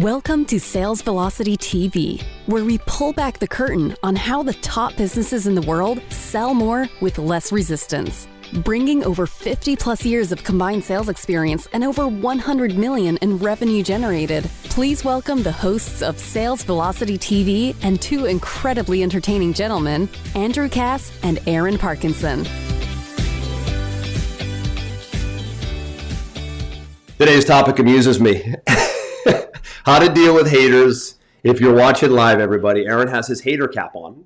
Welcome to Sales Velocity TV, where we pull back the curtain on how the top businesses in the world sell more with less resistance. Bringing over 50 plus years of combined sales experience and over 100 million in revenue generated, please welcome the hosts of Sales Velocity TV and two incredibly entertaining gentlemen, Andrew Cass and Aaron Parkinson. Today's topic amuses me. How to deal with haters. If you're watching live, everybody, Aaron has his hater cap on,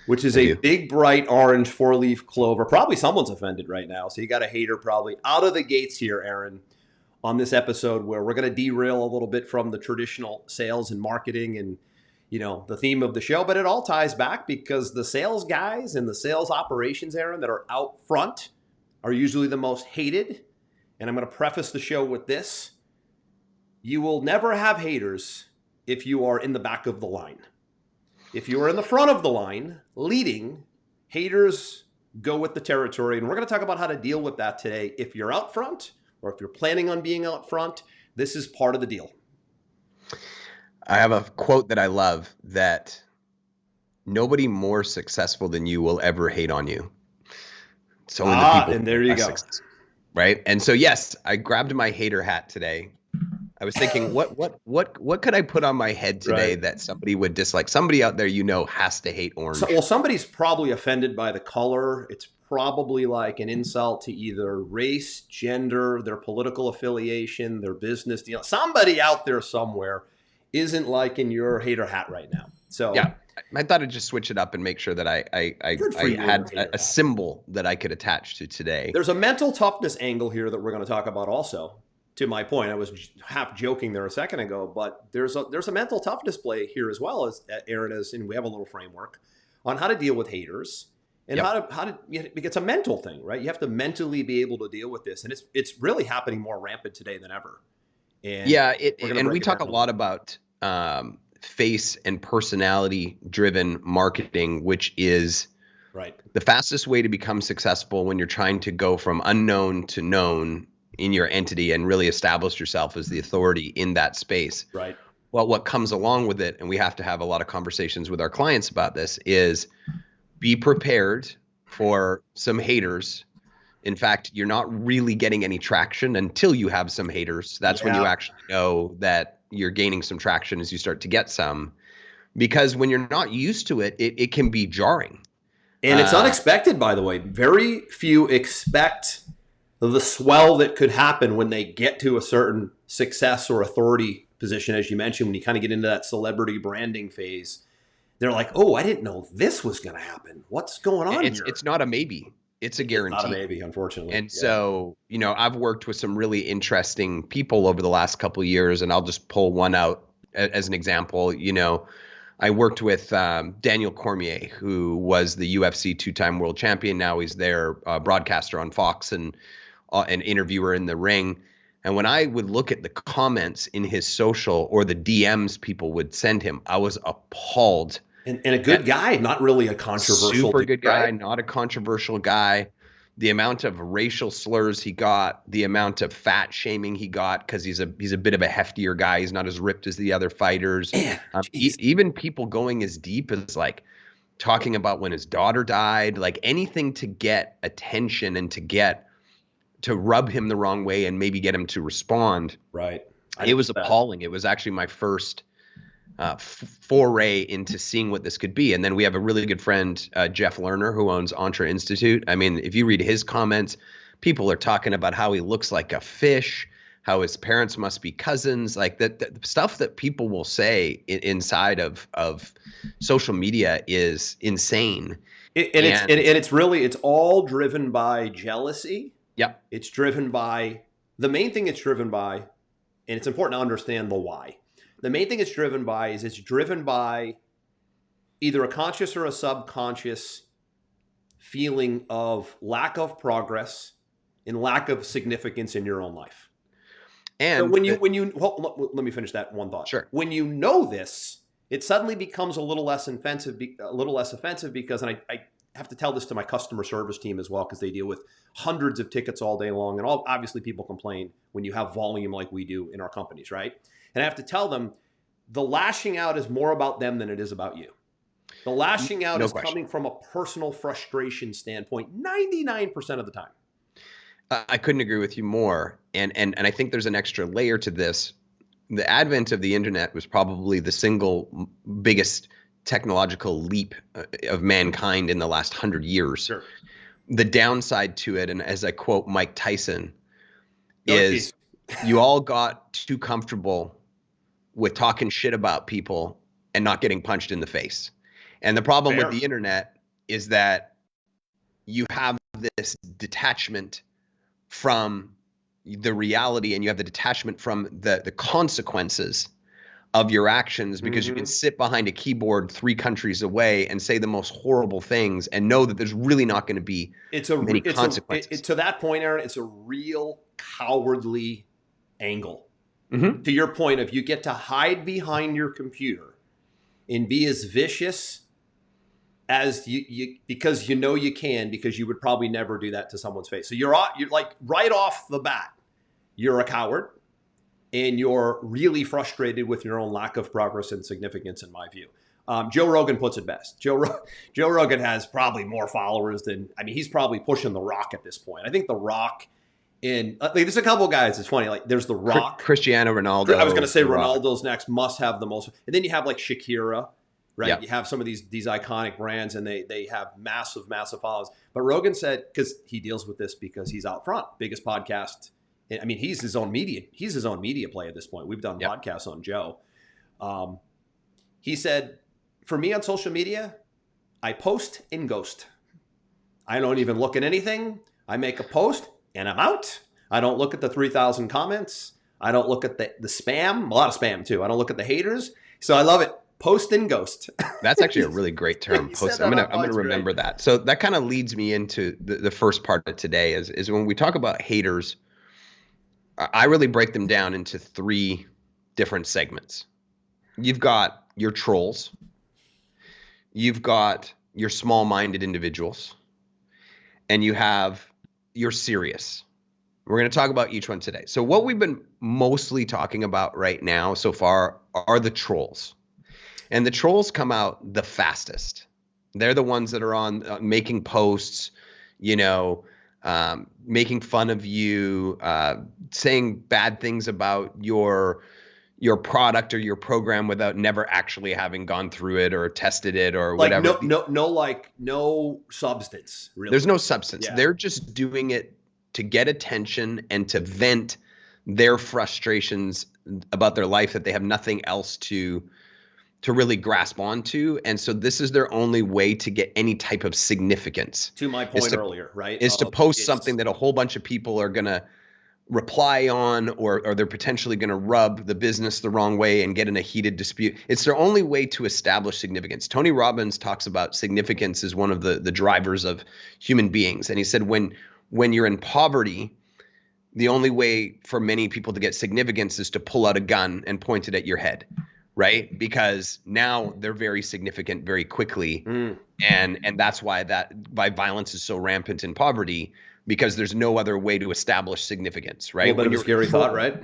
which is a big, bright orange four-leaf clover. Probably someone's offended right now, so you got a hater probably out of the gates here, Aaron, on this episode where we're going to derail a little bit from the traditional sales and marketing and, you know, the theme of the show. But it all ties back because the sales guys and the sales operations, Aaron, that are out front are usually the most hated. And I'm going to preface the show with this. You will never have haters if you are in the back of the line. If you are in the front of the line, leading, haters go with the territory. And we're going to talk about how to deal with that today. If you're out front or if you're planning on being out front, this is part of the deal. I have a quote that I love, that nobody more successful than you will ever hate on you. So when the people, and there you go. Right. And so, yes, I grabbed my hater hat today. I was thinking, what could I put on my head today that somebody would dislike? Somebody out there, you know, has to hate orange. Well, somebody's probably offended by the color. It's probably like an insult to either race, gender, their political affiliation, their business deal. Somebody out there somewhere isn't liking your hater hat right now. So yeah, I thought I'd just switch it up and make sure that I had a symbol that I could attach to today. There's a mental toughness angle here that we're going to talk about also. To my point, I was half joking there a second ago, but there's a mental toughness play here as well, as Aaron is, and we have a little framework on how to deal with haters and how to it's a mental thing, right? You have to mentally be able to deal with this, and it's really happening more rampant today than ever. And we talk a lot about face and personality driven marketing, which is the fastest way to become successful when you're trying to go from unknown to known in your entity and really establish yourself as the authority in that space. Right. Well, what comes along with it, and we have to have a lot of conversations with our clients about this, is be prepared for some haters. In fact, you're not really getting any traction until you have some haters. That's when you actually know that you're gaining some traction, as you start to get some. Because when you're not used to it, it can be jarring. And it's unexpected, by the way. Very few expect the swell that could happen when they get to a certain success or authority position, as you mentioned, when you kind of get into that celebrity branding phase. They're like, oh, I didn't know this was going to happen. What's going on here? It's not a maybe. It's a guarantee. It's not a maybe, unfortunately. And so, you know, I've worked with some really interesting people over the last couple of years, and I'll just pull one out as an example. You know, I worked with Daniel Cormier, who was the UFC two-time world champion. Now he's their broadcaster on Fox and an interviewer in the ring. And when I would look at the comments in his social or the DMs people would send him, I was appalled. And a good guy, not really a controversial. Super good guy, not a controversial guy. The amount of racial slurs he got, the amount of fat shaming he got because he's a bit of a heftier guy. He's not as ripped as the other fighters. Even people going as deep as like talking about when his daughter died, like anything to get attention and to rub him the wrong way and maybe get him to respond. Right. It was appalling. It was actually my first foray into seeing what this could be. And then we have a really good friend, Jeff Lerner, who owns Entre Institute. I mean, if you read his comments, people are talking about how he looks like a fish, how his parents must be cousins, like the stuff that people will say inside of social media is insane. It's all driven by jealousy. Yeah. It's driven by, the main thing it's driven by, and it's important to understand the why. The main thing it's driven by is it's driven by either a conscious or a subconscious feeling of lack of progress and lack of significance in your own life. And so let me finish that one thought. Sure. When you know this, it suddenly becomes a little less offensive because, and I have to tell this to my customer service team as well, because they deal with hundreds of tickets all day long. And obviously people complain when you have volume like we do in our companies, right? And I have to tell them, the lashing out is more about them than it is about you. The lashing out is question. coming from a personal frustration standpoint 99% of the time. I couldn't agree with you more. And I think there's an extra layer to this. The advent of the internet was probably the single biggest technological leap of mankind in the last 100 years. Sure. The downside to it, and as I quote Mike Tyson, is you all got too comfortable with talking shit about people and not getting punched in the face. And the problem with the internet is that you have this detachment from the reality, and you have the detachment from the consequences of your actions, because you can sit behind a keyboard 3 countries away and say the most horrible things and know that there's really not going to be many consequences. To that point, Aaron, it's a real cowardly angle. To your point of, you get to hide behind your computer and be as vicious as you because you know you can, because you would probably never do that to someone's face. So you're like, right off the bat, you're a coward, and you're really frustrated with your own lack of progress and significance, in my view. Joe Rogan puts it best. Joe Rogan has probably more followers than, I mean, he's probably pushing The Rock at this point. I think The Rock, there's a couple guys, it's funny, like there's The Rock. Cristiano Ronaldo. I was going to say Ronaldo's next, must have the most. And then you have like Shakira, right? Yep. You have some of these iconic brands, and they have massive followers. But Rogan said, because he deals with this because he's out front, biggest podcast. I mean, he's his own media play at this point. We've done podcasts on Joe. He said, for me on social media, I post and ghost. I don't even look at anything. I make a post and I'm out. I don't look at the 3,000 comments. I don't look at the spam, a lot of spam too. I don't look at the haters. So I love it. Post and ghost. That's actually a really great term. Post. I'm gonna remember that. So that kind of leads me into the first part of today is when we talk about haters, I really break them down into 3 different segments. You've got your trolls. You've got your small-minded individuals. And you have your serious. We're going to talk about each one today. So what we've been mostly talking about right now so far are the trolls. And the trolls come out the fastest. They're the ones that are on making posts, making fun of you, saying bad things about your product or your program without never actually having gone through it or tested it or whatever. No substance. Really. There's no substance. Yeah. They're just doing it to get attention and to vent their frustrations about their life that they have nothing else to really grasp onto. And so this is their only way to get any type of significance. To my point earlier, right? Is to post something that a whole bunch of people are going to reply on, or they're potentially going to rub the business the wrong way and get in a heated dispute. It's their only way to establish significance. Tony Robbins talks about significance as one of the drivers of human beings. And he said, when you're in poverty, the only way for many people to get significance is to pull out a gun and point it at your head. Right? Because now they're very significant very quickly. And that's why violence is so rampant in poverty, because there's no other way to establish significance, right? A little bit of a scary thought, right?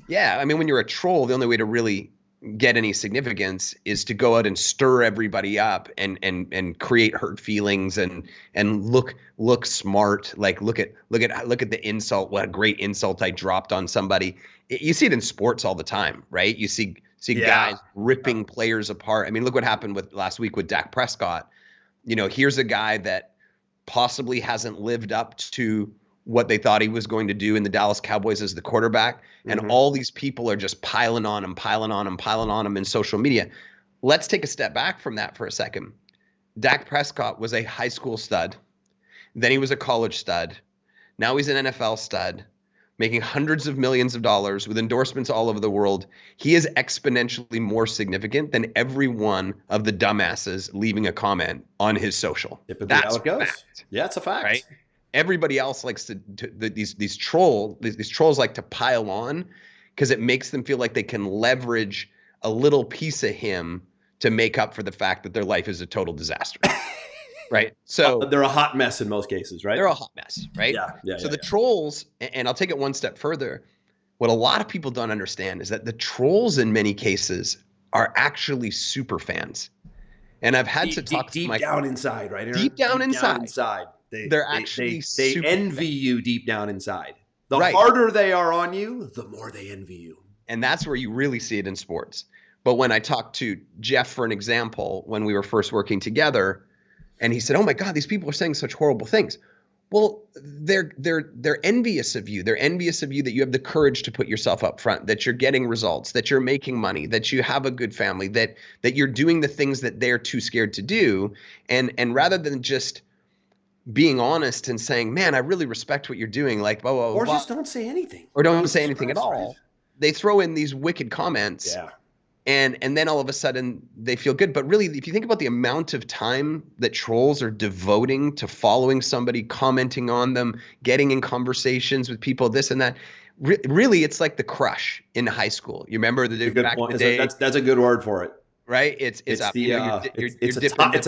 Yeah. I mean, when you're a troll, the only way to really get any significance is to go out and stir everybody up and create hurt feelings and look smart. Like look at the insult. What a great insult I dropped on somebody. You see it in sports all the time, right? You see guys ripping players apart. I mean, look what happened last week with Dak Prescott. Here's a guy that possibly hasn't lived up to what they thought he was going to do in the Dallas Cowboys as the quarterback. And all these people are just piling on him in social media. Let's take a step back from that for a second. Dak Prescott was a high school stud. Then he was a college stud. Now he's an NFL stud, making hundreds of millions of dollars with endorsements all over the world. He is exponentially more significant than every one of the dumbasses leaving a comment on his social. That's how it goes. Fact. Yeah, it's a fact. Right? Everybody else likes these trolls like to pile on because it makes them feel like they can leverage a little piece of him to make up for the fact that their life is a total disaster. Right. So they're a hot mess in most cases, right? They're a hot mess, right? Yeah. So the trolls, and I'll take it one step further. What a lot of people don't understand is that the trolls in many cases are actually super fans. And I've had to talk to deep down inside, right, Aaron? Deep down inside. They're actually they super envy fans. you deep down inside. The Right. harder they are on you, the more they envy you. And that's where you really see it in sports. But when I talked to Jeff, for an example, when we were first working together, and he said, "Oh my God, these people are saying such horrible things." Well, they're envious of you. They're envious of you that you have the courage to put yourself up front, that you're getting results, that you're making money, that you have a good family, that you're doing the things that they're too scared to do. And rather than just being honest and saying, "Man, I really respect what you're doing," like, blah, blah, blah, or just don't say anything. or don't say anything at all. Right? They throw in these wicked comments. Yeah. And then all of a sudden they feel good. But really, if you think about the amount of time that trolls are devoting to following somebody, commenting on them, getting in conversations with people, this and that, really, it's like the crush in high school. You remember the back in the day? That's a good word for it. Right? It's a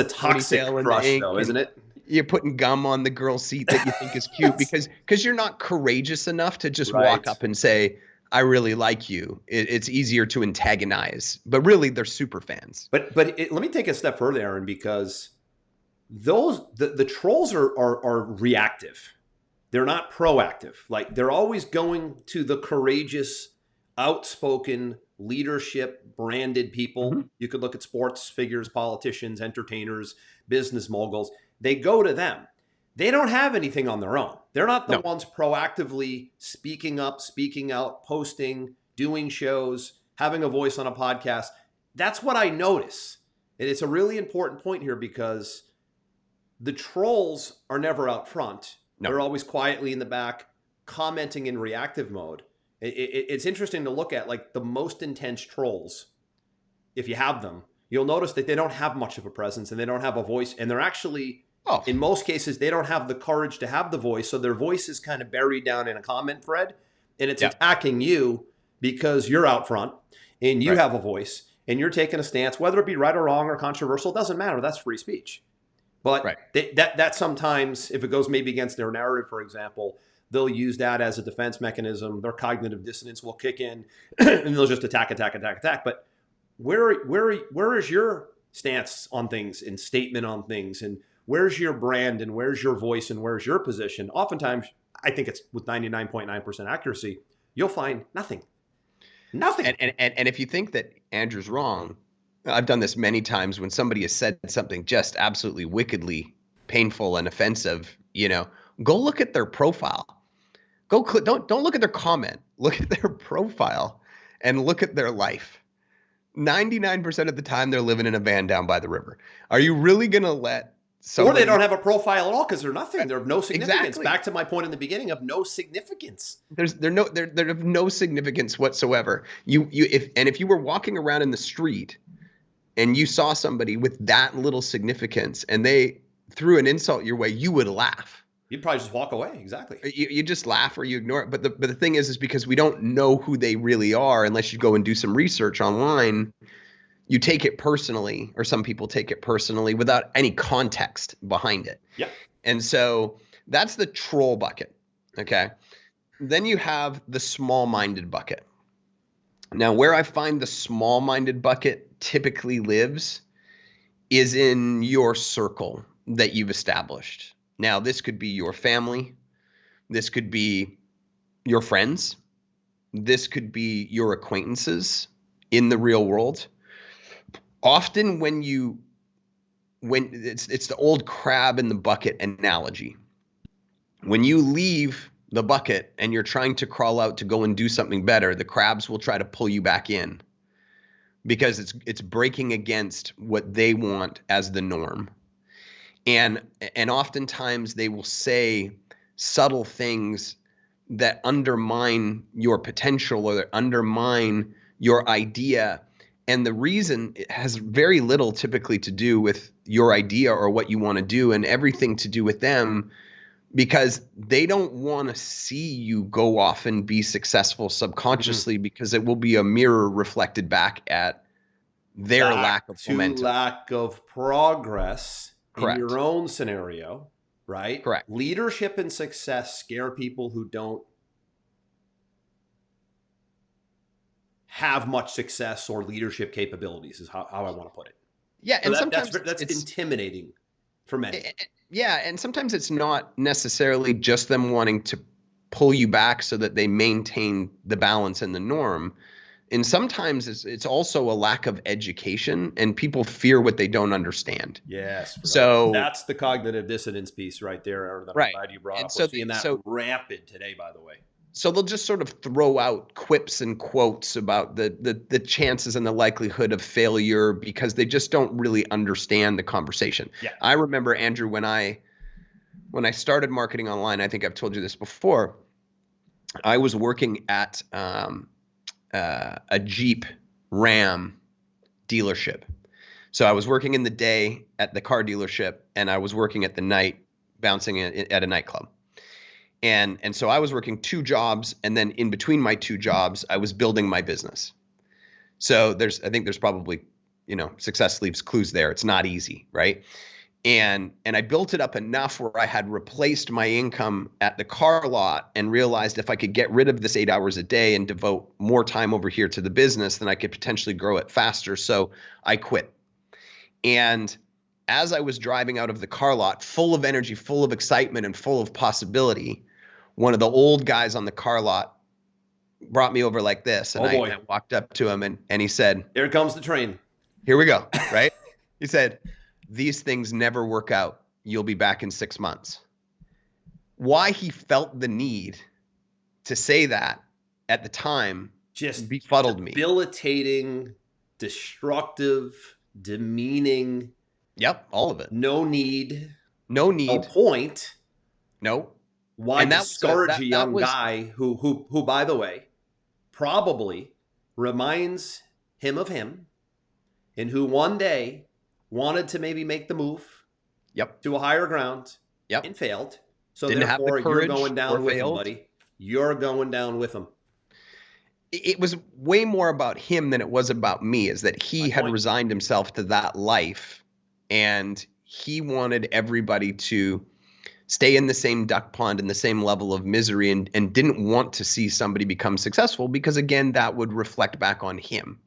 toxic crush, though, isn't it? You're putting gum on the girl's seat that you think is cute because you're not courageous enough to just walk up and say, "I really like you." It's easier to antagonize, but really they're super fans. But let me take a step further, Aaron, because the trolls are reactive. They're not proactive. Like, they're always going to the courageous, outspoken, leadership branded people. Mm-hmm. You could look at sports figures, politicians, entertainers, business moguls. They go to them. They don't have anything on their own. They're not the ones proactively speaking up, speaking out, posting, doing shows, having a voice on a podcast. That's what I notice. And it's a really important point here, because the trolls are never out front. No. They're always quietly in the back, commenting in reactive mode. It's interesting to look at, like, the most intense trolls. If you have them, you'll notice that they don't have much of a presence and they don't have a voice. And they're actually... in most cases, they don't have the courage to have the voice. So their voice is kind of buried down in a comment thread, and it's attacking you because you're out front and you have a voice and you're taking a stance, whether it be right or wrong or controversial, doesn't matter. That's free speech. But that sometimes, if it goes maybe against their narrative, for example, they'll use that as a defense mechanism. Their cognitive dissonance will kick in and they'll just attack. But where is your stance on things and statement on things, and where's your brand, and where's your voice, and where's your position? Oftentimes, I think it's with 99.9% accuracy, you'll find nothing. Nothing. And if you think that Andrew's wrong, I've done this many times when somebody has said something just absolutely wickedly painful and offensive, go look at their profile. Don't look at their comment. Look at their profile and look at their life. 99% of the time they're living in a van down by the river. Are you really going to let somebody... Or they don't have a profile at all because they're nothing. They're of no significance. Exactly. Back to my point in the beginning of no significance. They're of no significance whatsoever. If you were walking around in the street and you saw somebody with that little significance and they threw an insult your way, you would laugh. You'd probably just walk away. Exactly. You just laugh or you ignore it. But the thing is because we don't know who they really are unless you go and do some research online. You take it personally, or some people take it personally without any context behind it. Yeah. And so that's the troll bucket. Okay. Then you have the small-minded bucket. Now, where I find the small-minded bucket typically lives is in your circle that you've established. Now, this could be your family. This could be your friends. This could be your acquaintances in the real world. Often when it's the old crab in the bucket analogy. When you leave the bucket and you're trying to crawl out to go and do something better, the crabs will try to pull you back in because it's breaking against what they want as the norm. And oftentimes they will say subtle things that undermine your potential or that undermine your idea. And the reason it has very little typically to do with your idea or what you want to do, and everything to do with them, because they don't want to see you go off and be successful subconsciously, because it will be a mirror reflected back at their lack of momentum. Lack of progress. Correct. In your own scenario, right? Correct. Leadership and success scare people who don't have much success or leadership capabilities is how I want to put it. Yeah. So And sometimes that's intimidating for many. Yeah. And sometimes it's not necessarily just them wanting to pull you back so that they maintain the balance and the norm. And sometimes it's also a lack of education, and people fear what they don't understand. Yes. So that's the cognitive dissonance piece right there, Aaron, that I'm glad you brought up. We're seeing that rampant today, by the way. So they'll just sort of throw out quips and quotes about the chances and the likelihood of failure because they just don't really understand the conversation. Yeah. I remember, Andrew, when I started marketing online, I think I've told you this before, I was working at a Jeep Ram dealership. So I was working in the day at the car dealership, and I was working at the night bouncing at a nightclub. And so I was working 2 jobs, and then in between my 2 jobs, I was building my business. So I think there's probably, success leaves clues there. It's not easy, right? And I built it up enough where I had replaced my income at the car lot and realized if I could get rid of this 8 hours a day and devote more time over here to the business, then I could potentially grow it faster. So I quit. And as I was driving out of the car lot, full of energy, full of excitement, and full of possibility, one of the old guys on the car lot brought me over like this. And I walked up to him and he said, "Here comes the train. Here we go." Right? He said, "These things never work out. You'll be back in 6 months." Why he felt the need to say that at the time just befuddled me. Debilitating, destructive, demeaning. Yep, all of it. No need. No need. No point. No. Why discourage a young guy who, by the way, probably reminds him of him, and who one day wanted to maybe make the move to a higher ground and failed. So therefore, you're going down with him, buddy. You're going down with him. It was way more about him than it was about me, is that he had resigned himself to that life, and he wanted everybody to stay in the same duck pond in the same level of misery, and didn't want to see somebody become successful because, again, that would reflect back on him.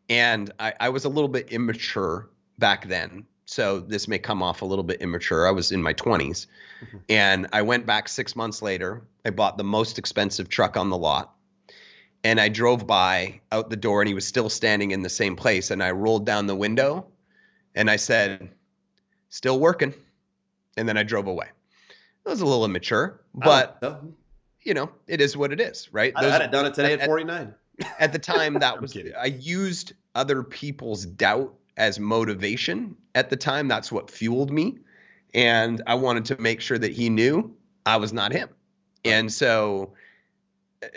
And I was a little bit immature back then. So this may come off a little bit immature. I was in my 20s. Mm-hmm. And I went back 6 months later. I bought the most expensive truck on the lot. And I drove by out the door, and he was still standing in the same place. And I rolled down the window and I said, "Still working." And then I drove away. It was a little immature, but it is what it is, right? I'd have done it today at 49. At the time, that was, I used other people's doubt as motivation. At the time, that's what fueled me. And I wanted to make sure that he knew I was not him. And so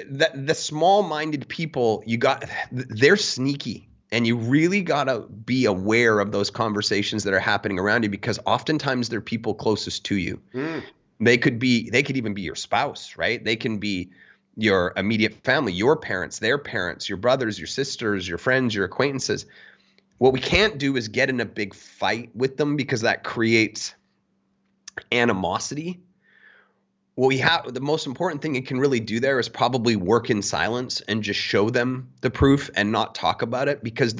the small-minded people, they're sneaky. And you really got to be aware of those conversations that are happening around you, because oftentimes they're people closest to you. Mm. They could even be your spouse, right? They can be your immediate family, your parents, their parents, your brothers, your sisters, your friends, your acquaintances. What we can't do is get in a big fight with them, because that creates animosity. The most important thing it can really do there is probably work in silence and just show them the proof and not talk about it, because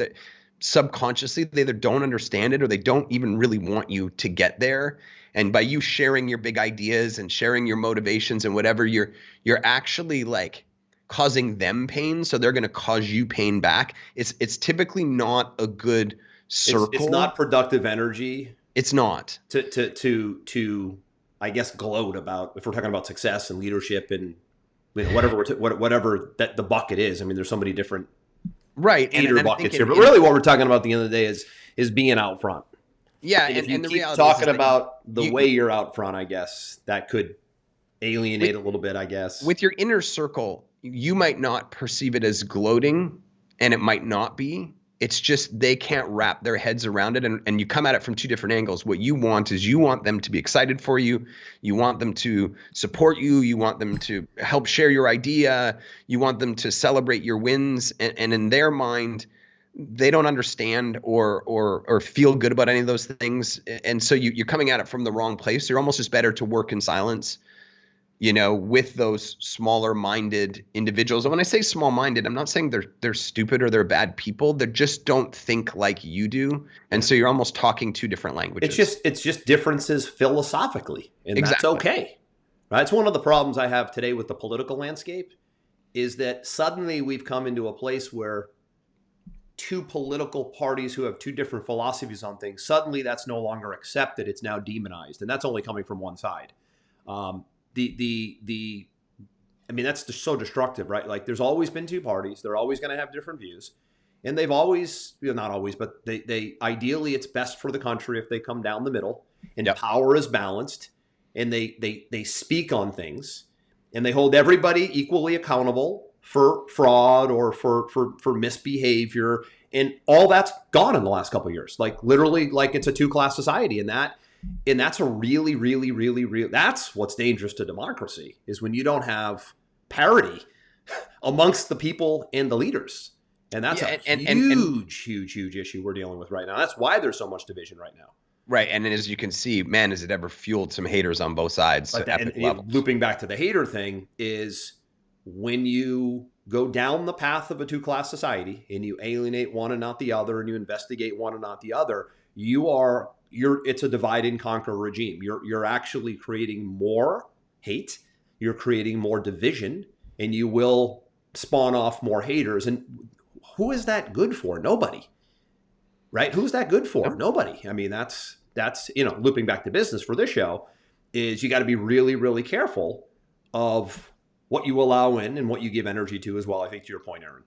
subconsciously they either don't understand it or they don't even really want you to get there. And by you sharing your big ideas and sharing your motivations and whatever, you're actually like causing them pain. So they're going to cause you pain back. It's typically not a good circle. It's not productive energy. It's not to I guess gloat about, if we're talking about success and leadership and whatever that the bucket is. I mean, there's so many different and buckets here, but really what we're talking about at the end of the day is being out front. Yeah, and if you the keep reality talking about the way you're out front, I guess that could alienate a little bit, I guess. With your inner circle, you might not perceive it as gloating, and it might not be. It's just they can't wrap their heads around it, and you come at it from 2 different angles. What you want is you want them to be excited for you. You want them to support you. You want them to help share your idea. You want them to celebrate your wins. And in their mind, they don't understand or feel good about any of those things. And so you're coming at it from the wrong place. You're almost just better to work in silence with those smaller minded individuals. And when I say small minded, I'm not saying they're stupid or they're bad people. They just don't think like you do. And so you're almost talking two different languages. It's just differences philosophically, and that's Exactly. okay. Right? It's one of the problems I have today with the political landscape is that suddenly we've come into a place where two political parties who have two different philosophies on things, suddenly that's no longer accepted. It's now demonized. And that's only coming from one side. I mean, that's just so destructive, right? Like there's always been two parties. They're always going to have different views. And they've always, not always, but they ideally it's best for the country if they come down the middle and power is balanced and they speak on things and they hold everybody equally accountable for fraud or for misbehavior, and all that's gone in the last couple of years. Like literally, like it's a two-class society, and that's a really, really, really, really, that's what's dangerous to democracy is when you don't have parity amongst the people and the leaders, and that's a huge issue we're dealing with right now. That's why there's so much division right now. Right, and as you can see, man, has it ever fueled some haters on both sides. Looping back to the hater thing is, when you go down the path of a two-class society and you alienate one and not the other, and you investigate one and not the other, it's a divide and conquer regime. You're actually creating more hate, you're creating more division, and you will spawn off more haters. And who is that good for? Nobody. Right? Who's that good for? Nobody. I mean, that's looping back to business for this show, is you got to be really, really careful of what you allow in and what you give energy to as well. I think to your point, Aaron.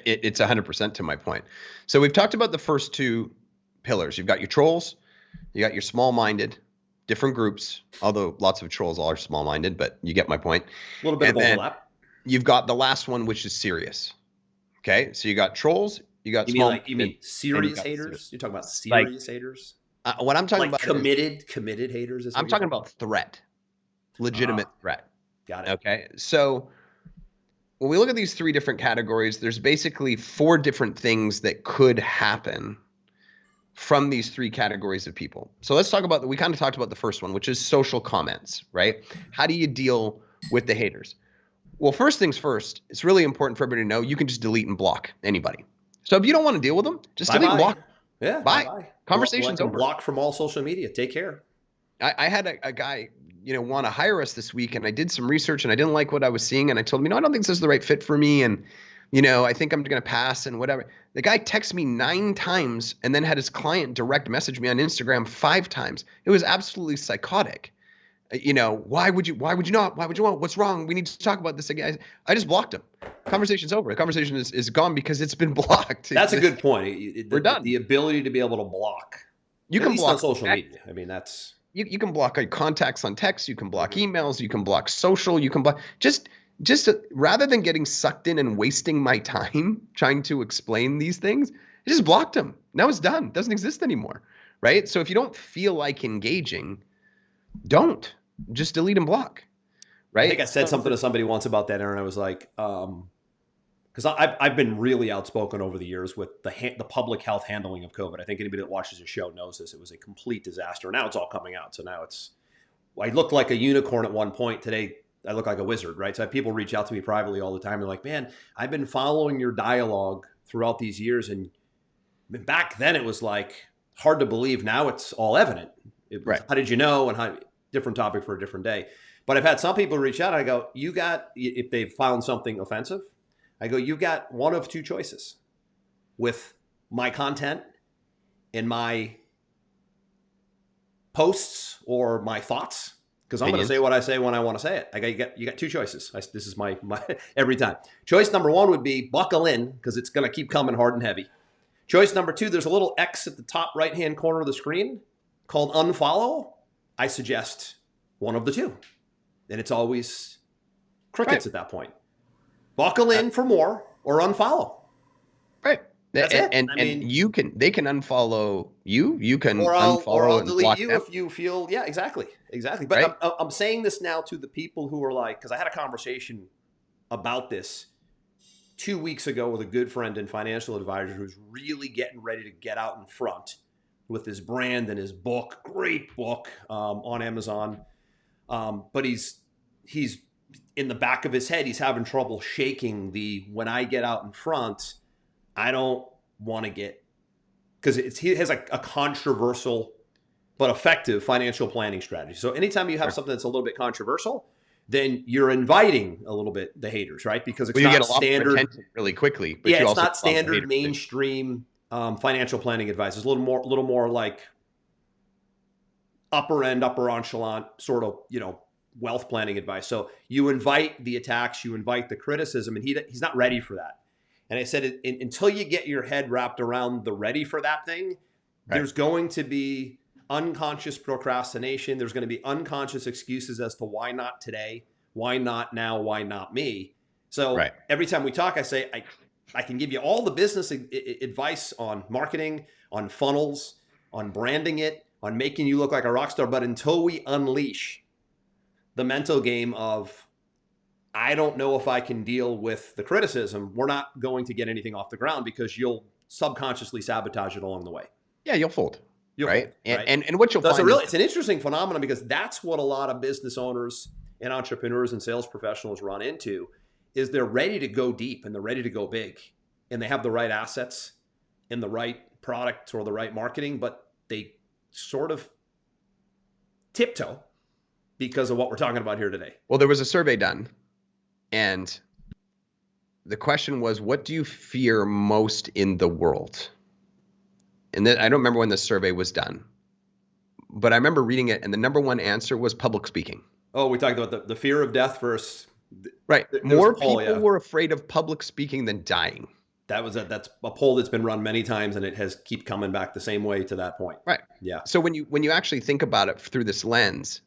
It's 100% to my point. So we've talked about the first two pillars. You've got your trolls, you got your small-minded, different groups, although lots of trolls are small-minded, but you get my point. A little bit of overlap. You've got the last one, which is serious. Okay, so you got trolls, you got you mean serious haters? You're talking about serious haters? What I'm talking about committed haters. I'm talking about threat, legitimate threat. Got it. Okay. So when we look at these three different categories, there's basically four different things that could happen from these three categories of people. So let's talk about, we kind of talked about the first one, which is social comments, right? How do you deal with the haters? Well, first things first, it's really important for everybody to know you can just delete and block anybody. So if you don't want to deal with them, just delete and block. Yeah. Bye. Conversation's over. Block from all social media. Take care. I had a guy, want to hire us this week, and I did some research and I didn't like what I was seeing, and I told him, I don't think this is the right fit for me, and I think I'm going to pass and whatever. The guy texted me 9 times and then had his client direct message me on Instagram 5 times. It was absolutely psychotic. Why would you not? Why would you want? What's wrong? We need to talk about this again. I just blocked him. Conversation's over. The conversation is gone because it's been blocked. That's a good point. We're done. The ability to be able to block. You can block on social media. I mean, that's. You can block contacts on text. You can block emails. You can block social. You can block just rather than getting sucked in and wasting my time trying to explain these things, I just blocked them. Now it's done. It doesn't exist anymore, right? So if you don't feel like engaging, don't. Just delete and block, right? I think I said something to somebody once about that, Aaron. I was like, because I've been really outspoken over the years with the public health handling of COVID. I think anybody that watches the show knows this. It was a complete disaster. Now it's all coming out. So now I looked like a unicorn at one point. Today I look like a wizard, right? So I have people reach out to me privately all the time. They're like, man, I've been following your dialogue throughout these years. And back then it was like hard to believe. Now it's all evident. Right. How did you know? And different topic for a different day. But I've had some people reach out. I go, if they've found something offensive, I go, you've got one of two choices with my content and my posts or my thoughts, because I'm going to say what I say when I want to say it. I go, you got two choices. This is my every time. Choice number one would be buckle in, because it's going to keep coming hard and heavy. Choice number two, there's a little X at the top right-hand corner of the screen called unfollow. I suggest one of the two. And it's always crickets at that point. Buckle in for more or unfollow. Right. That's it. And they can unfollow you. You can unfollow or I'll and delete block you them. if you feel, yeah, exactly. But right? I'm saying this now to the people who are like, because I had a conversation about this 2 weeks ago with a good friend and financial advisor who's really getting ready to get out in front with his brand and his book. Great book on Amazon. But he's he's in the back of his head, he's having trouble shaking when I get out in front, I don't want to get, because he has a controversial but effective financial planning strategy. So anytime you have something that's a little bit controversial, then you're inviting a little bit the haters, right? Because it's you not get a lot standard of attention really quickly. But yeah, you it's also not standard mainstream financial planning advice. It's a little more like upper echelon sort of, wealth planning advice. So you invite the attacks, you invite the criticism, and he's not ready for that. And I said, until you get your head wrapped around the ready for that thing, there's going to be unconscious procrastination. There's going to be unconscious excuses as to why not today, why not now, why not me. So every time we talk, I say, I can give you all the business advice on marketing, on funnels, on branding it, on making you look like a rock star. But until we unleash the mental game of, I don't know if I can deal with the criticism, we're not going to get anything off the ground, because you'll subconsciously sabotage it along the way. Yeah, you'll fold. Right? And what you'll find it's an interesting phenomenon, because that's what a lot of business owners and entrepreneurs and sales professionals run into, is they're ready to go deep and they're ready to go big, and they have the right assets and the right product or the right marketing, but they sort of tiptoe because of what we're talking about here today. Well, there was a survey done, and the question was, what do you fear most in the world? And then I don't remember when the survey was done, but I remember reading it, and the number one answer was public speaking. Oh, we talked about the fear of death versus... Right. More people were afraid of public speaking than dying. That's a poll that's been run many times, and it has keep coming back the same way to that point. Right. Yeah. So when you actually think about it through this lens,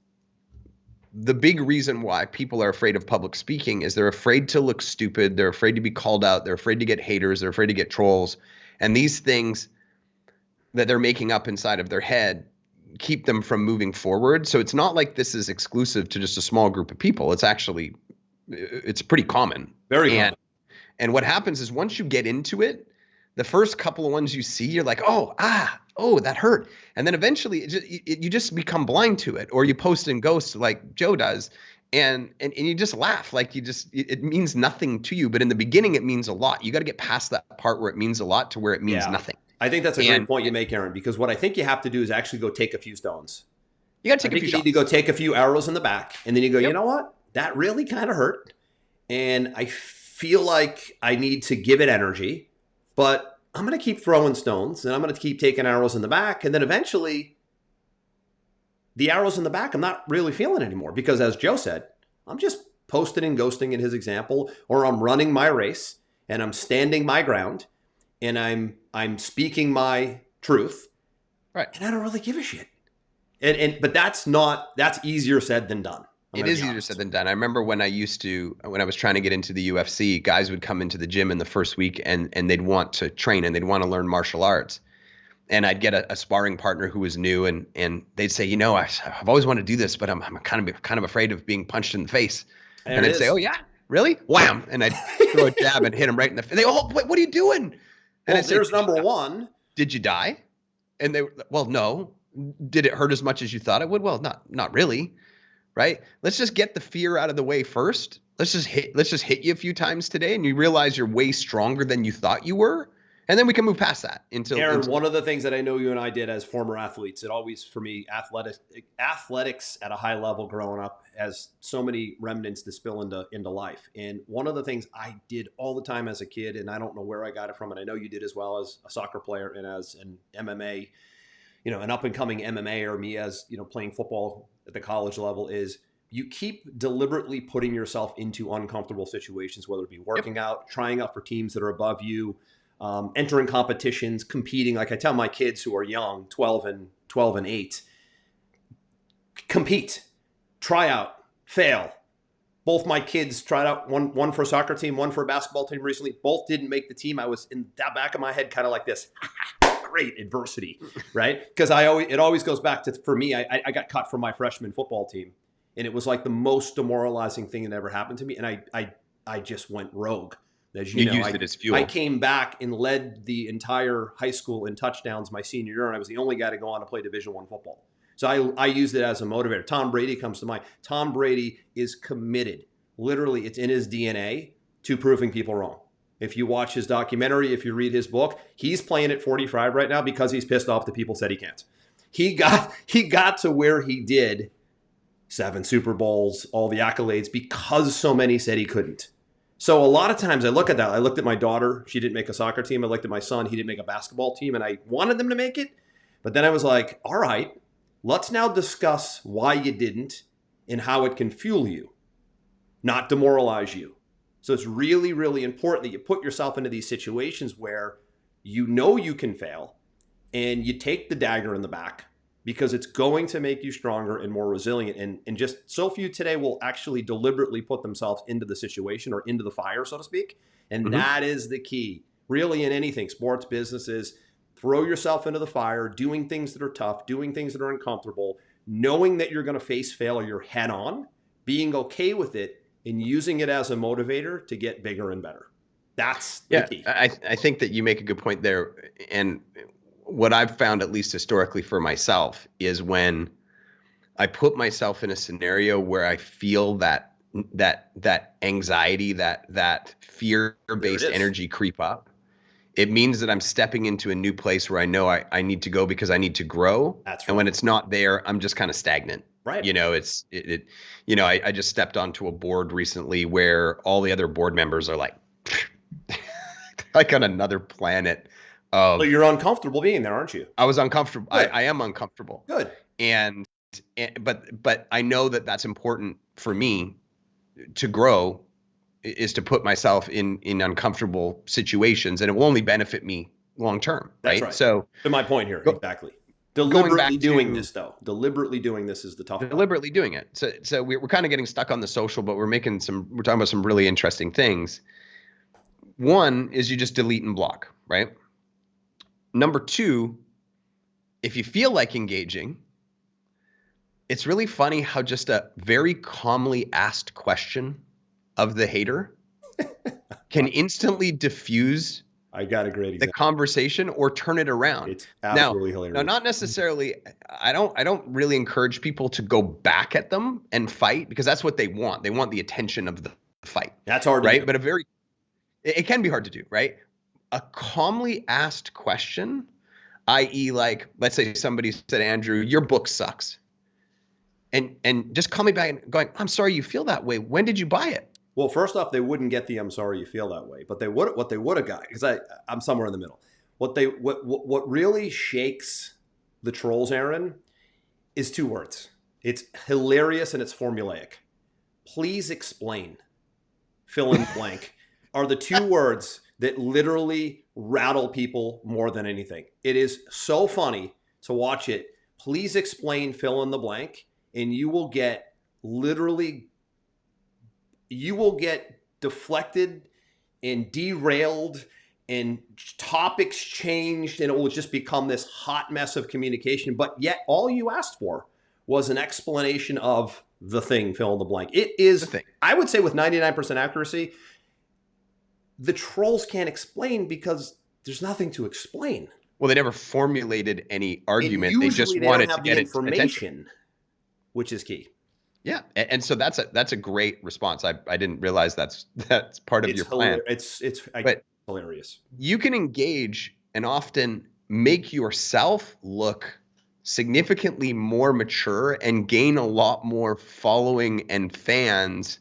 the big reason why people are afraid of public speaking is they're afraid to look stupid. They're afraid to be called out. They're afraid to get haters. They're afraid to get trolls. And these things that they're making up inside of their head keep them from moving forward. So it's not like this is exclusive to just a small group of people. It's pretty common. Very common. And what happens is, once you get into it, the first couple of ones you see, you're like, oh, that hurt. And then eventually you just become blind to it, or you post in ghost like Joe does. And you just laugh, like it means nothing to you. But in the beginning, it means a lot. You got to get past that part where it means a lot to where it means nothing. I think that's a great point you make, Aaron, because what I think you have to do is actually go take a few stones. You got to take a few shots. You need to go take a few arrows in the back, and then you go, you know what? That really kind of hurt. And I feel like I need to give it energy, but I'm going to keep throwing stones, and I'm going to keep taking arrows in the back. And then eventually the arrows in the back, I'm not really feeling anymore, because as Joe said, I'm just posting and ghosting in his example, or I'm running my race and I'm standing my ground and I'm speaking my truth. Right. And I don't really give a shit. But that's easier said than done. It is easier said than done. I remember when I was trying to get into the UFC, guys would come into the gym in the first week and they'd want to train and they'd want to learn martial arts. And I'd get a sparring partner who was new, and they'd say, I've always wanted to do this, but I'm kind of afraid of being punched in the face. And I'd say, oh yeah, really? Wham! And I'd throw a jab and hit him right in the face. They go, what are you doing? And well, there's number one. Did you die? And they, well, no. Did it hurt as much as you thought it would? Well, not really. Right? Let's just get the fear out of the way first. Let's just hit you a few times today, and you realize you're way stronger than you thought you were. And then we can move past that. Aaron, one of the things that I know you and I did as former athletes, it always, for me, athletics at a high level growing up has so many remnants to spill into life. And one of the things I did all the time as a kid, and I don't know where I got it from, and I know you did as well as a soccer player and as an MMA, an up and coming MMA, or me as, playing football at the college level, is you keep deliberately putting yourself into uncomfortable situations, whether it be working out, trying out for teams that are above you, entering competitions, competing. Like I tell my kids who are young, 12 and 8, compete, try out, fail. Both my kids tried out, one for a soccer team, one for a basketball team recently. Both didn't make the team. I was in that back of my head kind of like this. Great adversity, right? Because it always goes back to, for me, I got cut from my freshman football team, and it was like the most demoralizing thing that ever happened to me. And I just went rogue. As you know, used it as fuel. I came back and led the entire high school in touchdowns my senior year, and I was the only guy to go on to play Division I football. So I used it as a motivator. Tom Brady comes to mind. Tom Brady is committed. Literally, it's in his DNA to proving people wrong. If you watch his documentary, if you read his book, he's playing at 45 right now because he's pissed off that people said he can't. He got to where he did, 7 Super Bowls, all the accolades, because so many said he couldn't. So a lot of times I look at that. I looked at my daughter. She didn't make a soccer team. I looked at my son. He didn't make a basketball team, and I wanted them to make it. But then I was like, all right, let's now discuss why you didn't and how it can fuel you, not demoralize you. So it's really, really important that you put yourself into these situations where you know you can fail and you take the dagger in the back, because it's going to make you stronger and more resilient. And just so few today will actually deliberately put themselves into the situation or into the fire, so to speak. And that is the key, really, in anything, sports, businesses. Throw yourself into the fire, doing things that are tough, doing things that are uncomfortable, knowing that you're going to face failure head on, being okay with it, and using it as a motivator to get bigger and better. That's the key. I think that you make a good point there. And what I've found, at least historically for myself, is when I put myself in a scenario where I feel that anxiety, that fear-based energy creep up, it means that I'm stepping into a new place where I know I need to go because I need to grow. That's right. And when it's not there, I'm just kind of stagnant. Right. You know, I just stepped onto a board recently where all the other board members are like on another planet. So you're uncomfortable being there, aren't you? I was uncomfortable. I am uncomfortable. Good. But I know that that's important for me to grow, is to put myself in uncomfortable situations, and it will only benefit me long term. That's right. So to my point here, exactly. Deliberately doing this, though. Deliberately doing this is the tough part. Deliberately doing it. So we're kind of getting stuck on the social, but we're talking about some really interesting things. One is you just delete and block, right? Number 2, if you feel like engaging, it's really funny how just a very calmly asked question of the hater can instantly diffuse I got a great example. The conversation or turn it around. It's absolutely hilarious. Now, not necessarily. I don't really encourage people to go back at them and fight, because that's what they want. They want the attention of the fight. That's hard, right? To But it can be hard to do, right? A calmly asked question, i.e., like, let's say somebody said, Andrew, your book sucks, and just call me back and going, I'm sorry you feel that way. When did you buy it? Well, first off, they wouldn't get the "I'm sorry you feel that way," but what they would have got, because I'm somewhere in the middle. What really shakes the trolls, Aaron, is 2 words. It's hilarious and it's formulaic. Please explain. Fill in the blank are the 2 words that literally rattle people more than anything. It is so funny to watch it. Please explain. Fill in the blank, and you will get deflected and derailed and topics changed, and it will just become this hot mess of communication. But yet all you asked for was an explanation of the thing, fill in the blank. It is the thing. I would say with 99% accuracy, the trolls can't explain because there's nothing to explain. Well, they never formulated any argument. They just wanted to get information, which is key. Yeah, and so that's a great response. I didn't realize that's part of your plan. It's hilarious. You can engage and often make yourself look significantly more mature and gain a lot more following and fans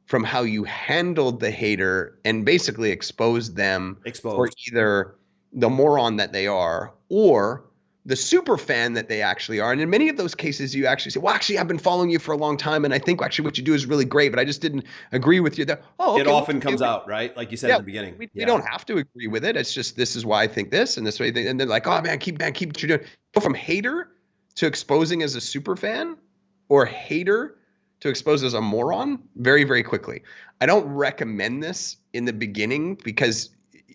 from how you handled the hater and basically exposed them for either the moron that they are or the super fan that they actually are. And in many of those cases, you actually say, well, actually, I've been following you for a long time, and I think actually what you do is really great, but I just didn't agree with you there. Oh, okay, it often comes out, right? Like you said at the beginning. We don't have to agree with it. It's just, this is why I think this and this way. And they're like, oh, man, keep what you're doing. Go from hater to exposing as a super fan, or hater to expose as a moron very, very quickly. I don't recommend this in the beginning because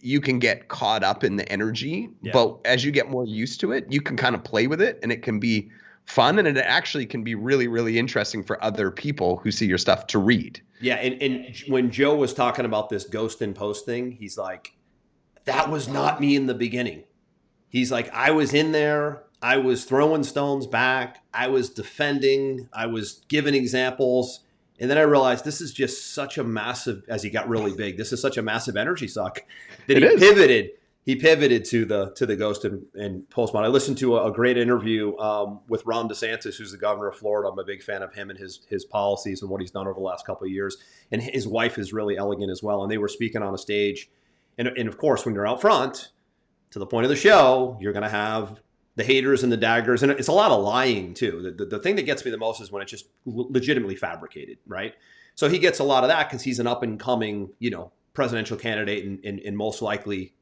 you can get caught up in the energy, but as you get more used to it, you can kind of play with it, and it can be fun, and it actually can be really, really interesting for other people who see your stuff to read. Yeah, and when Joe was talking about this ghost and post thing, he's like, that was not me in the beginning. He's like, I was in there, I was throwing stones back. I was defending. I was giving examples. And then I realized this is just such a massive, as he got really big, this is such a massive energy suck that pivoted. He pivoted to the ghost and postmodern. I listened to a great interview with Ron DeSantis, who's the governor of Florida. I'm a big fan of him and his policies and what he's done over the last couple of years. And his wife is really elegant as well. And they were speaking on a stage. And of course, when you're out front, to the point of the show, you're going to have the haters and the daggers. And it's a lot of lying, too. The thing that gets me the most is when it's just legitimately fabricated, right? So he gets a lot of that because he's an up-and-coming, presidential candidate and most likely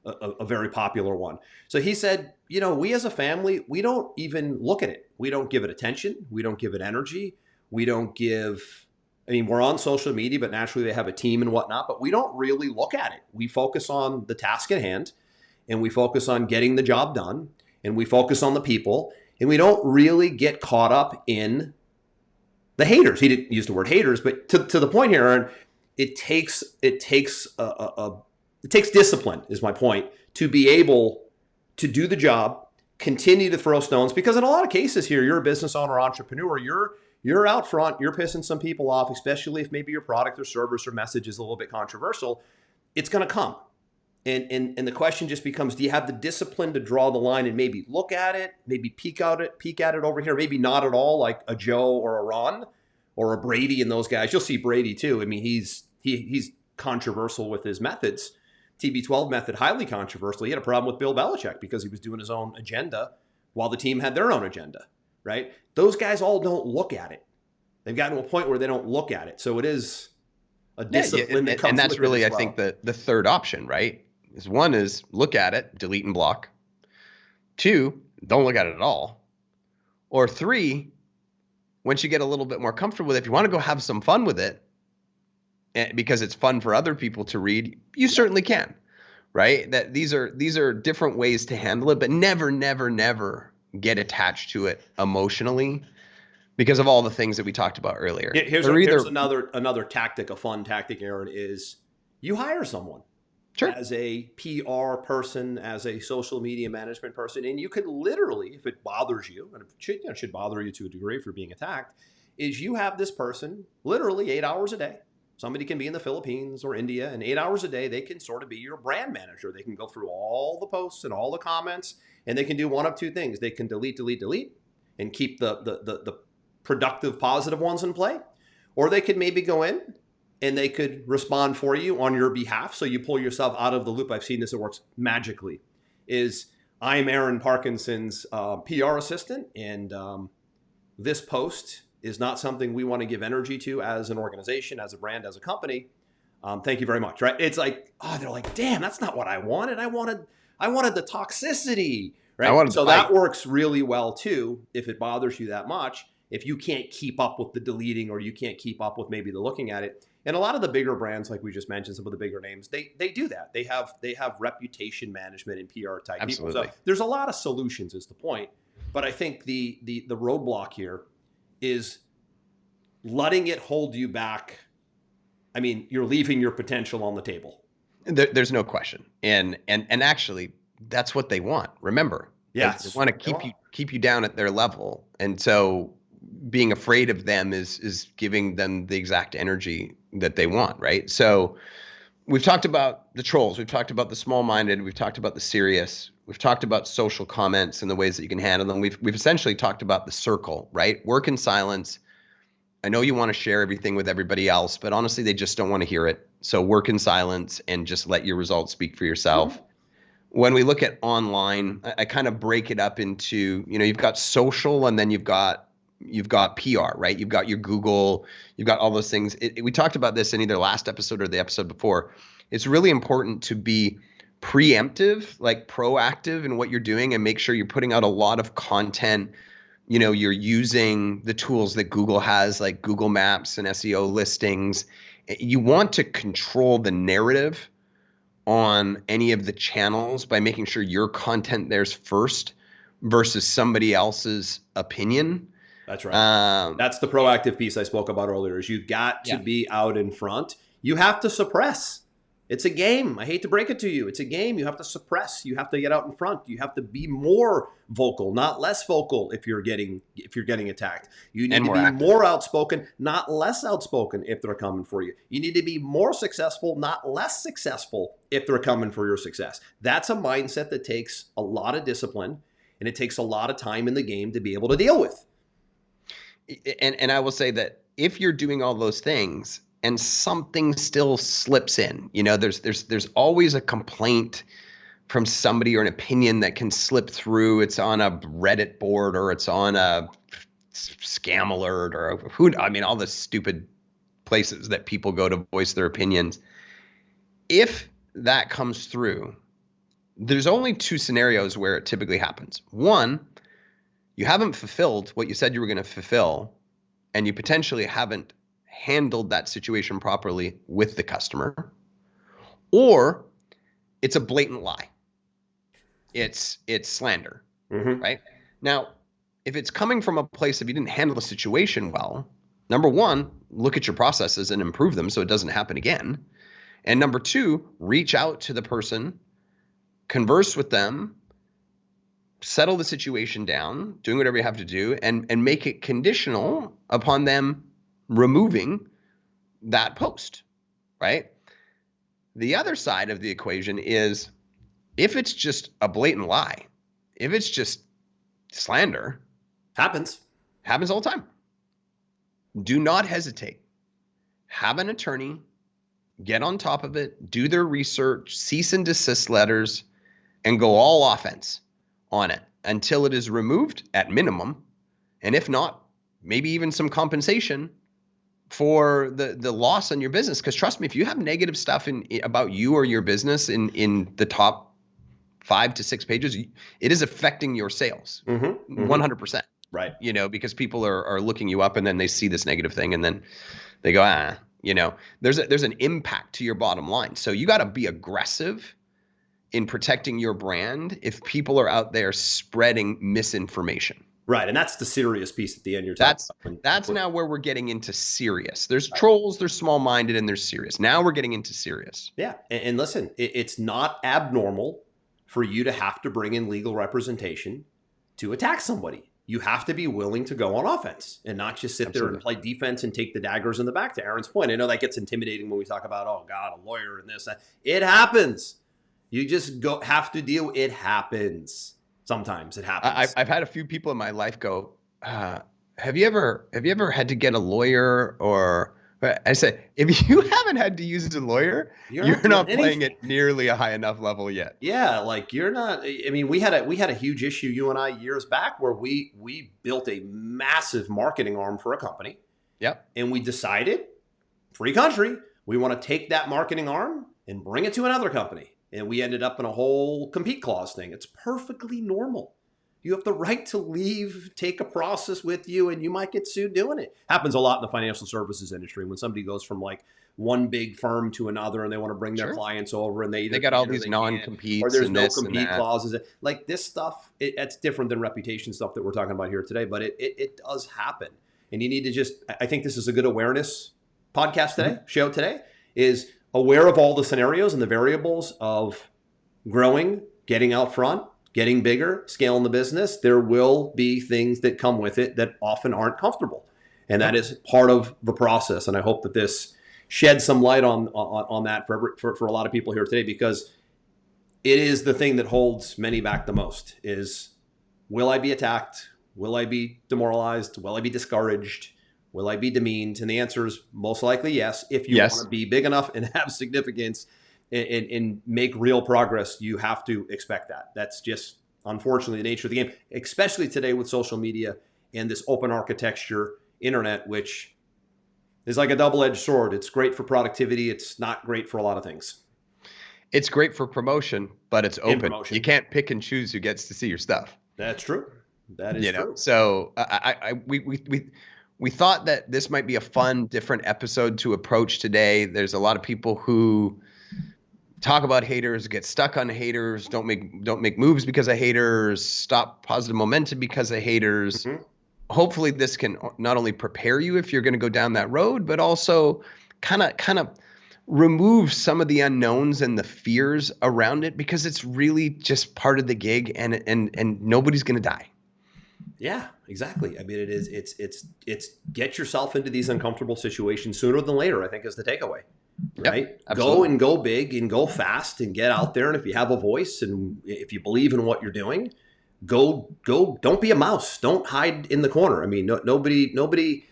a very popular one. So he said, we as a family, we don't even look at it. We don't give it attention. We don't give it energy. We don't give, we're on social media, but naturally they have a team and whatnot, but we don't really look at it. We focus on the task at hand and we focus on getting the job done and we focus on the people and we don't really get caught up in the haters. He didn't use the word haters, but to the point here, Aaron, it takes discipline, is my point, to be able to do the job, continue to throw stones, because in a lot of cases here, you're a business owner, entrepreneur, you're out front, you're pissing some people off, especially if maybe your product or service or message is a little bit controversial. It's going to come. And the question just becomes, do you have the discipline to draw the line and maybe look at it, maybe peek at it over here, maybe not at all, like a Joe or a Ron or a Brady and those guys. You'll see Brady too. He's controversial with his methods. TB12 method, highly controversial. He had a problem with Bill Belichick because he was doing his own agenda while the team had their own agenda, right? Those guys all don't look at it. They've gotten to a point where they don't look at it. So it is a discipline that comes and that's with really, it as well. I think, the third option, right? Is one is look at it, delete and block. Two, don't look at it at all. Or three, once you get a little bit more comfortable with it, if you want to go have some fun with it, because it's fun for other people to read, you certainly can, right? That these are different ways to handle it, but never get attached to it emotionally because of all the things that we talked about earlier. Here's another tactic, a fun tactic, Aaron, is you hire someone. Sure. As a PR person, as a social media management person, and you could literally, if it bothers you, and it should bother you to a degree if you're being attacked, is you have this person literally 8 hours a day. Somebody can be in the Philippines or India, and 8 hours a day, they can sort of be your brand manager. They can go through all the posts and all the comments, and they can do one of two things. They can delete, and keep the productive, positive ones in play. Or they could maybe go in and they could respond for you on your behalf. So you pull yourself out of the loop. I've seen this, it works magically. I'm Aaron Parkinson's PR assistant, and this post is not something we want to give energy to as an organization, as a brand, as a company. Thank you very much, right? It's like, they're like, damn, that's not what I wanted. I wanted the toxicity, right? So that works really well too, if it bothers you that much, if you can't keep up with the deleting or you can't keep up with maybe the looking at it. And a lot of the bigger brands, like we just mentioned, some of the bigger names, they do that. They have reputation management and PR type people. So there's a lot of solutions is the point. But I think the roadblock here is letting it hold you back. You're leaving your potential on the table. There's no question. And actually, that's what they want. Remember, they want to keep you down at their level. And so being afraid of them is giving them the exact energy that they want, right? So we've talked about the trolls. We've talked about the small-minded. We've talked about the serious. We've talked about social comments and the ways that you can handle them. We've essentially talked about the circle, right? Work in silence. I know you want to share everything with everybody else, but honestly, they just don't want to hear it. So work in silence and just let your results speak for yourself. Mm-hmm. When we look at online, I kind of break it up into, you've got social and then you've got PR, right? You've got your Google, you've got all those things. We talked about this in either last episode or the episode before. It's really important to be preemptive, like proactive in what you're doing and make sure you're putting out a lot of content. You're using the tools that Google has, like Google Maps and SEO listings. You want to control the narrative on any of the channels by making sure your content there's first versus somebody else's opinion. That's right. That's the proactive piece I spoke about earlier, is you've got to be out in front. You have to suppress It's a game. I hate to break it to you. It's a game. You have to suppress. You have to get out in front. You have to be more vocal, not less vocal if you're getting attacked. You need to be more outspoken, not less outspoken if they're coming for you. You need to be more successful, not less successful if they're coming for your success. That's a mindset that takes a lot of discipline, and it takes a lot of time in the game to be able to deal with. And I will say that if you're doing all those things and something still slips in, there's always a complaint from somebody or an opinion that can slip through. It's on a Reddit board, or it's on a scam alert, or all the stupid places that people go to voice their opinions. If that comes through, there's only two scenarios where it typically happens. One, you haven't fulfilled what you said you were going to fulfill, and you potentially haven't handled that situation properly with the customer, or it's a blatant lie. It's slander, right? Now, if it's coming from a place of you didn't handle the situation well, number one, look at your processes and improve them so it doesn't happen again. And number two, reach out to the person, converse with them, settle the situation down, doing whatever you have to do, and make it conditional upon them removing that post, right? The other side of the equation is if it's just a blatant lie, if it's just slander, happens all the time. Do not hesitate. Have an attorney, get on top of it, do their research, cease and desist letters, and go all offense on it until it is removed at minimum. And if not, maybe even some compensation for the loss on your business. Because trust me, if you have negative stuff about you or your business in the top 5 to 6 pages, it is affecting your sales 100%. Right. Because people are looking you up and then they see this negative thing and then they go, there's an impact to your bottom line. So you got to be aggressive in protecting your brand if people are out there spreading misinformation. Right. And that's the serious piece at the end you're talking about. That's now where we're getting into serious. There's trolls, there's small-minded, and there's serious. Now we're getting into serious. Yeah. And listen, it's not abnormal for you to have to bring in legal representation to attack somebody. You have to be willing to go on offense and not just sit there and play defense and take the daggers in the back. To Aaron's point, I know that gets intimidating when we talk about, oh God, a lawyer and this, that. It happens. You just have to deal. It happens. Sometimes it happens. I've had a few people in my life go, have you ever had to get a lawyer? Or I say, if you haven't had to use a lawyer, you're not playing at nearly a high enough level yet. Yeah, like you're not. I mean, we had a huge issue, you and I, years back, where we built a massive marketing arm for a company. Yep. And we decided, free country, we want to take that marketing arm and bring it to another company. And we ended up in a whole compete clause thing. It's perfectly normal. You have the right to leave, take a process with you, and you might get sued doing it. Happens a lot in the financial services industry when somebody goes from like one big firm to another and they want to bring their clients over and they got all these non-competes or there's no compete clauses. Like this stuff, it's different than reputation stuff that we're talking about here today, but it does happen. And you need to I think this is a good awareness podcast today, show today, is aware of all the scenarios and the variables of growing, getting out front, getting bigger, scaling the business. There will be things that come with it that often aren't comfortable. And that is part of the process. And I hope that this sheds some light on that for a lot of people here today, because it is the thing that holds many back the most is, will I be attacked? Will I be demoralized? Will I be discouraged? Will I be demeaned? And the answer is most likely yes. If you want to be big enough and have significance and make real progress, you have to expect that. That's just, unfortunately, the nature of the game, especially today with social media and this open architecture internet, which is like a double-edged sword. It's great for productivity. It's not great for a lot of things. It's great for promotion, but it's open. You can't pick and choose who gets to see your stuff. That's true. That is true. So we thought that this might be a fun, different episode to approach today. There's a lot of people who talk about haters, get stuck on haters, don't make moves because of haters, stop positive momentum because of haters. Hopefully this can not only prepare you if you're going to go down that road, but also kind of remove some of the unknowns and the fears around it, because it's really just part of the gig, and nobody's going to die. Yeah, exactly. I mean, it's get yourself into these uncomfortable situations sooner than later, I think, is the takeaway, right? Yep, go big and go fast and get out there. And if you have a voice and if you believe in what you're doing, go, don't be a mouse. Don't hide in the corner. I mean, nobody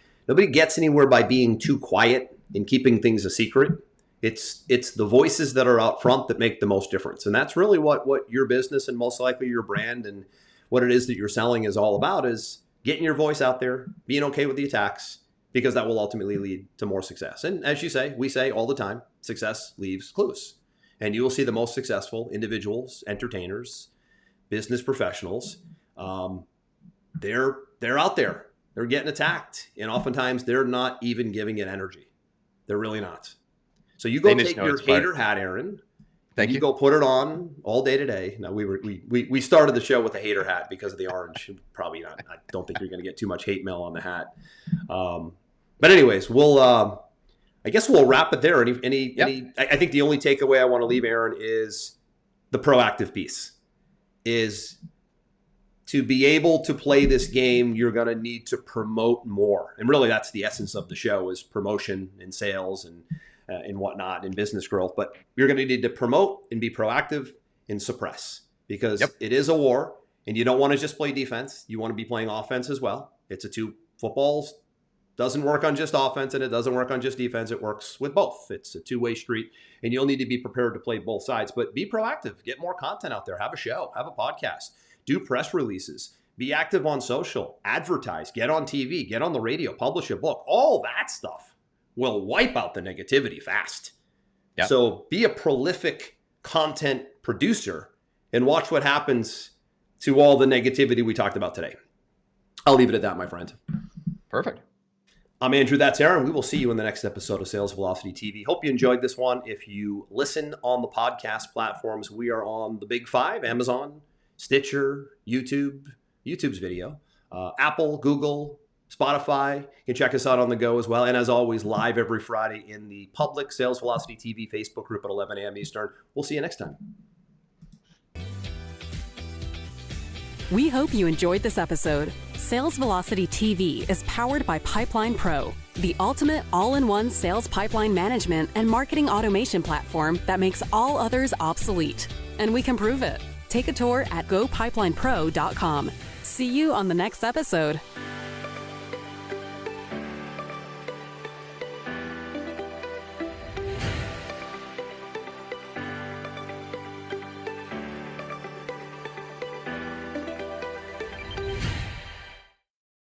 gets anywhere by being too quiet and keeping things a secret. It's the voices that are out front that make the most difference. And that's really what your business and most likely your brand and what it is that you're selling is all about, is getting your voice out there, being okay with the attacks, because that will ultimately lead to more success. And as you say, we say all the time, success leaves clues. And you will see the most successful individuals, entertainers, business professionals, they're out there. They're getting attacked. And oftentimes they're not even giving it energy. They're really not. So you go take your hater hat, Aaron. Thank you. Go put it on all day today. Now we started the show with a hater hat because of the orange. Probably not. I don't think you're going to get too much hate mail on the hat. But anyways, I guess we'll wrap it there. I think the only takeaway I want to leave, Aaron, is the proactive piece. Is to be able to play this game, you're going to need to promote more. And really that's the essence of the show, is promotion and sales and whatnot in business growth. But you're going to need to promote and be proactive and suppress, because it is a war and you don't want to just play defense. You want to be playing offense as well. Football doesn't work on just offense and it doesn't work on just defense. It works with both. It's a two-way street, and you'll need to be prepared to play both sides. But be proactive, get more content out there, have a show, have a podcast, do press releases, be active on social, advertise, get on TV, get on the radio, publish a book. All that stuff will wipe out the negativity fast. Yep. So be a prolific content producer and watch what happens to all the negativity we talked about today. I'll leave it at that, my friend. Perfect. I'm Andrew. That's Aaron. We will see you in the next episode of Sales Velocity TV. Hope you enjoyed this one. If you listen on the podcast platforms, we are on the Big Five: Amazon, Stitcher, YouTube's video, Apple, Google, Spotify. You can check us out on the go as well. And as always, live every Friday in the public Sales Velocity TV Facebook group at 11 a.m. Eastern. We'll see you next time. We hope you enjoyed this episode. Sales Velocity TV is powered by Pipeline Pro, the ultimate all-in-one sales pipeline management and marketing automation platform that makes all others obsolete. And we can prove it. Take a tour at gopipelinepro.com. See you on the next episode.